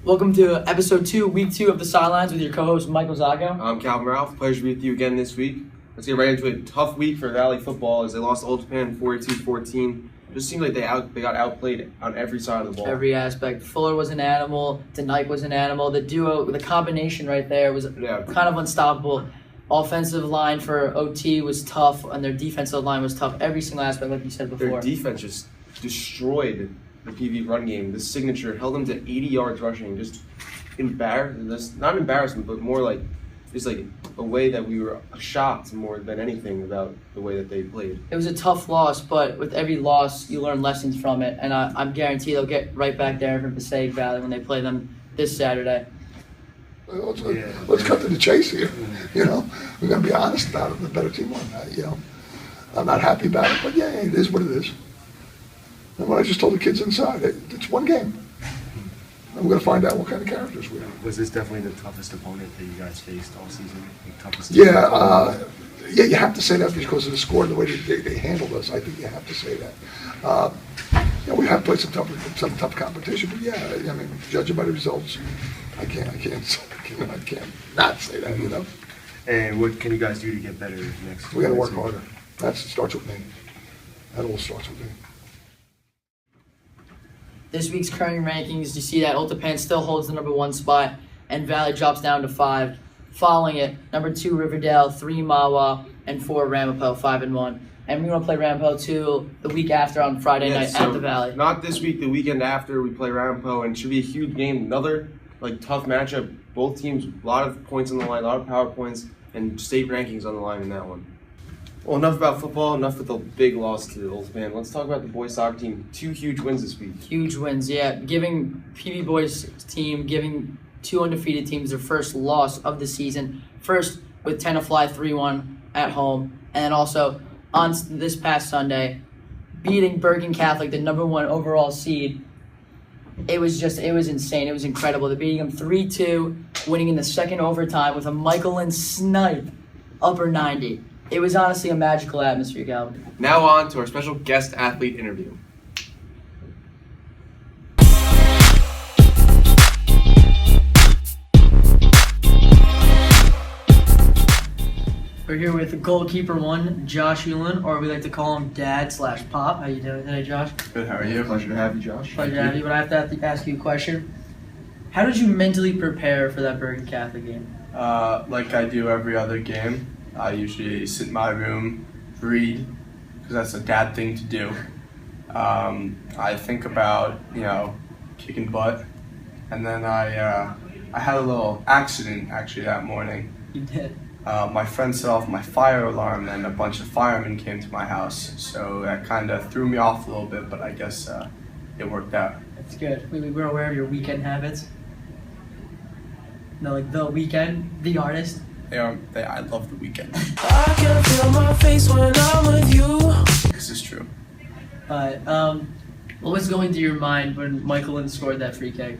Welcome to episode 2, week 2 of the SideLines with your co-host Michael Zago. I'm Calvin Ralph. Pleasure to be with you again this week. Let's get right into a tough week for Valley football as they lost to Old Japan 42-14. Just seemed like they got outplayed on every side of the ball. Every aspect. Fuller was an animal. DeKnight was an animal. The duo, the combination right there was kind of unstoppable. Offensive line for OT was tough, and their defensive line was tough. Every single aspect, like you said before. Their defense just destroyed the PV run game. The signature held them to 80 yards rushing. Just not embarrassment, but more like just like a way that we were shocked more than anything about the way that they played. It was a tough loss, but with every loss, you learn lessons from it, and I'm guaranteed they'll get right back there for Passaic Valley when they play them this Saturday. Let's cut to the chase here. We're going to be honest about it. The better team won. I'm not happy about it, but it is what it is. And what I just told the kids inside, it's one game. And we're going to find out what kind of characters we are. Was this definitely the toughest opponent that you guys faced all season? You have to say that because of the score and the way they handled us. I think you have to say that. We have played some tough competition, but judging by the results, I can't not say that. And what can you guys do to get better next? We got to work harder. That starts with me. That all starts with me. This week's current rankings, you see that Old Japan still holds the number 1 spot, and Valley drops down to 5. Following it, number 2 Riverdale, 3 Mawa, and 4 Ramapo, 5-1. And we're going to play Ramapo 2 the week after on Friday night at the Valley. Not this week, the weekend after we play Ramapo, and it should be a huge game. Another tough matchup. Both teams, a lot of points on the line, a lot of power points, and state rankings on the line in that one. Well, enough about football, enough with the big loss to the Old Japan. Let's talk about the boys soccer team. 2 huge wins this week. Huge wins, yeah. Giving PB boys team, giving 2 undefeated teams their first loss of the season. First with Tenafly 3-1 at home, and then also on this past Sunday, beating Bergen Catholic, the number 1 overall seed. It was insane. It was incredible. They're beating them 3-2, winning in the second overtime with a Michael and snipe upper 90. It was honestly a magical atmosphere, Calvin. Now on to our special guest athlete interview. We're here with goalkeeper 1, Josh Hewlin, or we like to call him Dad/Pop. How you doing today, Josh? Good, how are you? Pleasure to have you, Josh. Pleasure to have you, but I have to ask you a question. How did you mentally prepare for that Bergen Catholic game? Like I do every other game. I usually sit in my room, read, because that's a dad thing to do. I think about, kicking butt. And then I had a little accident actually that morning. You did? My friend set off my fire alarm and a bunch of firemen came to my house. So that kind of threw me off a little bit, but I guess it worked out. That's good. We're aware of your weekend habits. No, like The Weeknd, the artist. I love The Weeknd. I can feel my face when I'm with you. This is true. What was going through your mind when Michael Lynn scored that free kick?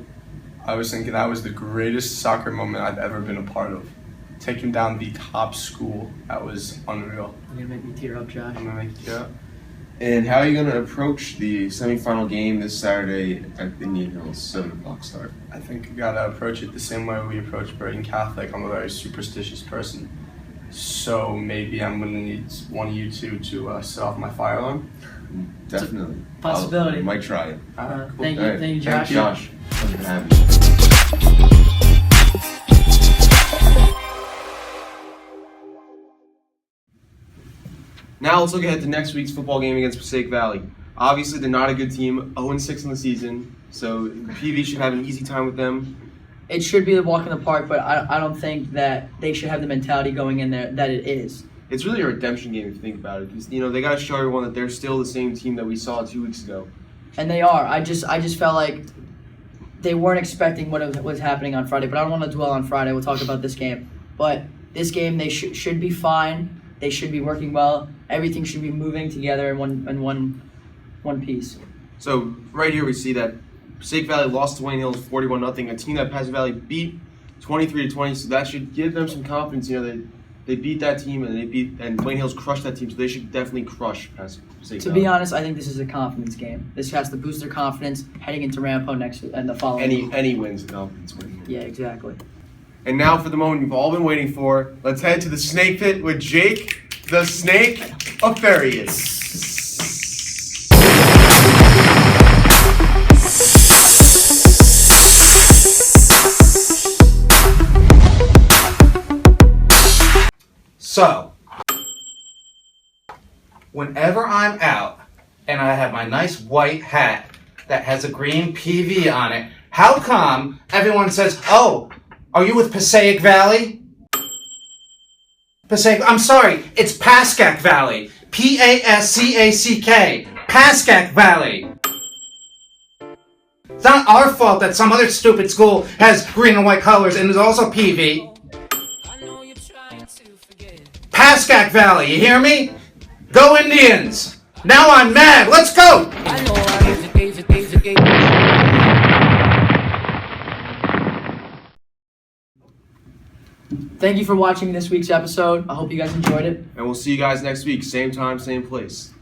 I was thinking that was the greatest soccer moment I've ever been a part of. Taking down the top school, that was unreal. You're gonna make me tear up, Josh. I'm gonna make you tear up. And how are you going to approach the semifinal game this Saturday at Indian Hills, 7 o'clock start? I think we gotta approach it the same way we approach Bergen Catholic. I'm a very superstitious person. So maybe I'm gonna need one of you two to set off my fire alarm. Definitely. Possibility. I might try it. Cool. Thank All right. you, Josh. Thank you, Josh. Pleasure to have you. Now let's look ahead to next week's football game against Passaic Valley. Obviously, they're not a good team, 0-6 in the season, so PV should have an easy time with them. It should be a walk in the park, but I don't think that they should have the mentality going in there that it is. It's really a redemption game if you think about it, because they got to show everyone that they're still the same team that we saw 2 weeks ago. And they are. I just felt like they weren't expecting what was happening on Friday, but I don't want to dwell on Friday. We'll talk about this game. But this game, they should be fine. They should be working well. Everything should be moving together in one piece. So right here we see that Passaic Valley lost to Wayne Hills 41-0, a team that Passaic Valley beat 23-20. So that should give them some confidence. They beat that team, and Wayne Hills crushed that team, so they should definitely crush Passaic To Valley. be honest, I think this is a confidence game. This has to boost their confidence heading into Rampo next and the following. Any wins a confidence win. Yeah, exactly. And now for the moment you've all been waiting for. Let's head to the snake pit with Jake, the Snake Afarius. So, whenever I'm out and I have my nice white hat that has a green PV on it, how come everyone says, "Oh, are you with Passaic Valley?" I'm sorry, it's Pascack Valley. Pascack. Pascack Valley. It's not our fault that some other stupid school has green and white colors and is also PV. Pascack Valley, you hear me? Go Indians! Now I'm mad, let's go! Thank you for watching this week's episode. I hope you guys enjoyed it. And we'll see you guys next week, same time, same place.